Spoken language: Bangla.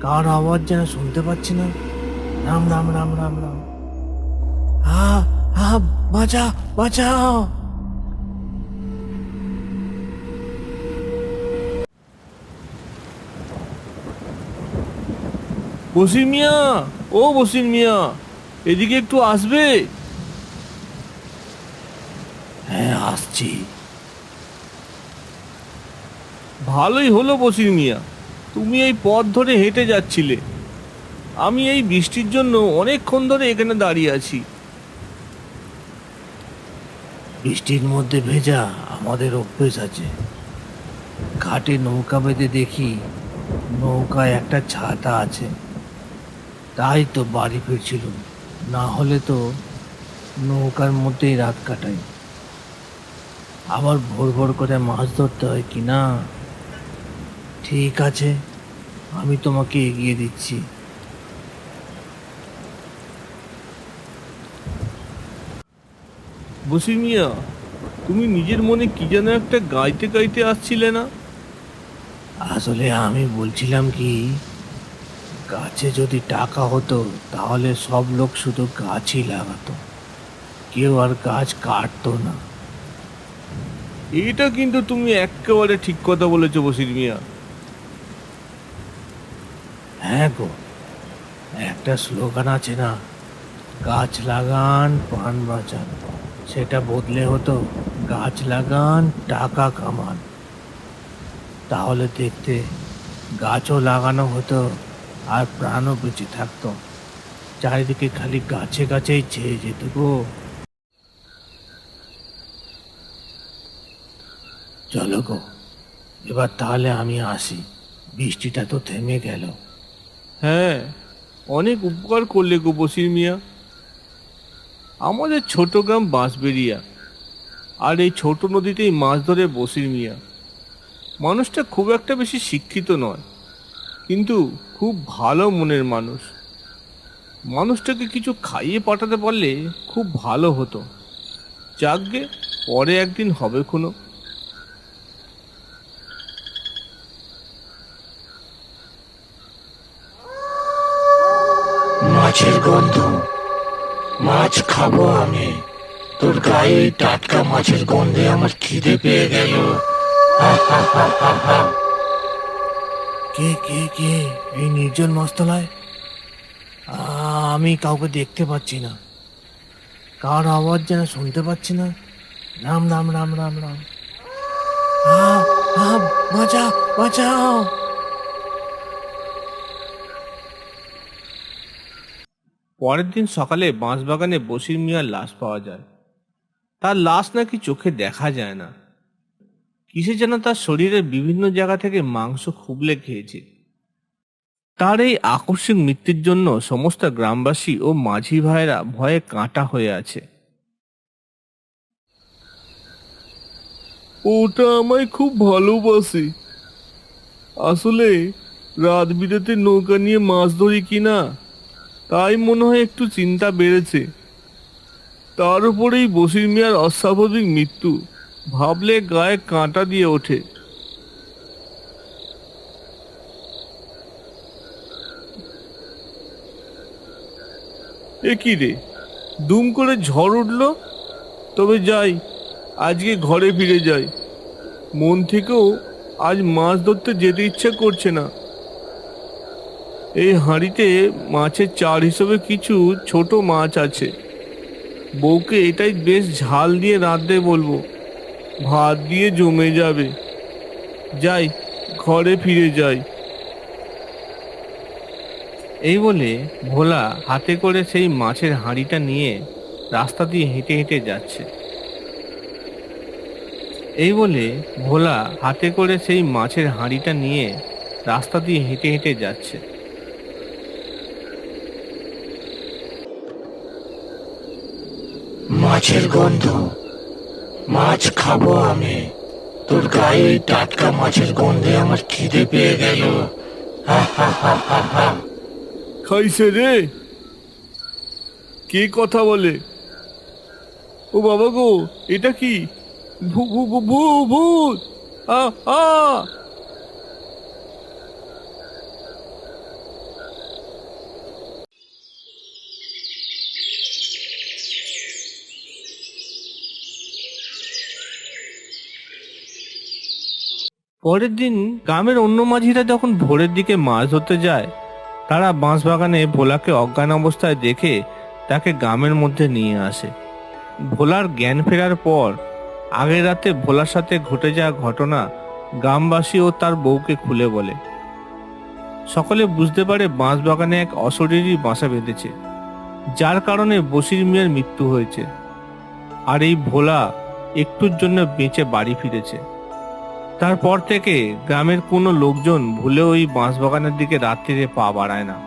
কার আওয়াজ যেন শুনতে পাচ্ছি না। রাম রাম রাম রাম রাম। হা হা, বাঁচা বাঁচাও। বসির মিয়া, ও বসির মিয়া, এদিকে একটু আসবে? হ্যাঁ, আসছি। ভালোই হলো বসির মিয়া, তুমি এই পথ ধরে হেঁটে যাচ্ছিলে। আমি এই বৃষ্টির জন্য অনেকক্ষণ ধরে এখানে দাঁড়িয়ে আছি। বৃষ্টির মধ্যে ভেজা আমাদের অভ্যেস আছে। ঘাটে নৌকা বেঁধে দেখি নৌকায় একটা ছাতা আছে, তাই তো বাড়ি ফিরছিলুম। না হলে তো নৌকার মধ্যেই রাত কাটাই। আবার ভোর ভোর করে মাছ ধরতে হয় কি না। ঠিক আছে, আমি তোমাকে এগিয়ে দিচ্ছি। বসির মিয়া, তুমি নিজের মনে কি যেন একটা গাইতে গাইতে আসছিলে না? আসলে আমি বলছিলাম কি, গাছে যদি টাকা হতো তাহলে সব লোক শুধু গাছই লাগাতো, কেউ আর গাছ কাটতো না। এটা কিন্তু তুমি একেবারে ঠিক কথা বলেছো বসির মিয়া। হ্যাঁ গো, একটা স্লোগান আছে না, গাছ লাগান প্রাণ বাঁচান। সেটা বদলে হতো গাছ লাগান টাকা কামান। তাহলে দেখতে গাছও লাগানো হতো আর প্রাণও বেঁচে থাকতো। চারিদিকে খালি গাছে গাছেই ছেয়ে যেত গো। চলো গো, এবার তাহলে আমি আসি, বৃষ্টিটা তো থেমে গেল। হ্যাঁ, অনেক উপকার করলে গো বসির মিয়া। আমাদের ছোট গ্রাম বাঁশবেড়িয়া, আর এই ছোট নদীতেই মাছ ধরে বসির মিয়া। মানুষটা খুব একটা বেশি শিক্ষিত নয়, কিন্তু খুব ভালো মনের মানুষ। মানুষটাকে কিছু খাইয়ে পাঠাতে পারলে খুব ভালো হতো। যাকগে, পরে একদিন হবে কোনো। মাছের গন্ধ, মাছ খাবো আমি। তোর গায়ে এই টাটকা মাছের গন্ধে আমার খিদে পেয়ে গেল। হা হা হা হা হা। কে কে কে এই নির্জন মাছতলায়? আমি কাউকে দেখতে পাচ্ছি না। কার আওয়াজ যেন শুনতে পাচ্ছি না। রাম রাম রাম রাম রাম। আ আ, বাঁচা বাঁচাও। পরের দিন সকালে বাঁশবাগানে বসির মিয়ার লাশ পাওয়া যায়। তার লাশ নাকি চোখে দেখা যায় না, কিসে যেন তার শরীরের বিভিন্ন জায়গা থেকে মাংস খুবলে খেয়েছে। তার এই আকস্মিক মৃত্যুর জন্য সমস্ত গ্রামবাসী ও মাঝি ভাইরা ভয়ে কাঁটা হয়ে আছে। ওটা আমায় খুব ভালোবাসে। আসলে রাত বিরেতে নৌকা নিয়ে মাছ ধরি কিনা, তাই মনে হয় একটু চিন্তা বেড়েছে। তার উপরেই বসির মিয়ার অস্বাভাবিক মৃত্যু, ভাবলে গায়ে কাঁটা দিয়ে ওঠে। এ কি রে, দুম করে ঝড় উঠলো। তবে যাই, আজকে ঘরে ফিরে যাই। মন থেকেও আজ মাছ ধরতে যেতে ইচ্ছা করছে না। এই হাঁড়িতে মাছের চার হিসেবে কিছু ছোট মাছ আছে। বউকে এটাই বেশ ঝাল দিয়ে রাঁধতে বলবো, ভাত দিয়ে জমে যাবে। যাই, ঘরে ফিরে যাই। এই বলে ভোলা হাতে করে সেই মাছের হাঁড়িটা নিয়ে রাস্তা দিয়ে হেঁটে হেঁটে যাচ্ছে। এই বলে ভোলা হাতে করে সেই মাছের হাঁড়িটা নিয়ে রাস্তা দিয়ে হেঁটে হেঁটে যাচ্ছে। মাছের গন্ধ, মাছ খাবো আমি। তোর গায়ে এই টাটকা মাছের গন্ধে আমার খিদে পেয়ে গেল। হা হা হা হা হা। খাইছে রে, কে কথা বলে? ও বাবা গো, এটা কি? ভূ ভূ ভূ ভূ ভূত! আ আ পরের দিন গ্রামের অন্য মাঝিরা যখন ভোরের দিকে মাছ ধরতে যায়, তারা বাঁশবাগানে ভোলাকে অজ্ঞান অবস্থায় দেখে তাকে গ্রামের মধ্যে নিয়ে আসে। ভোলার জ্ঞান ফেরার পর আগের রাতে ভোলার সাথে ঘটে যাওয়া ঘটনা গ্রামবাসী ও তার বউকে খুলে বলে। সকলে বুঝতে পারে বাঁশবাগানে এক অশরীরী বাসা বেঁধেছে, যার কারণে বশির মিয়ার মৃত্যু হয়েছে। আর এই ভোলা একটুর জন্য বেঁচে বাড়ি ফিরেছে। তারপর থেকে গ্রামের কোনো লোকজন ভুলেও ওই বাঁশবাগানের দিকে রাত্রিরে পা বাড়ায় না।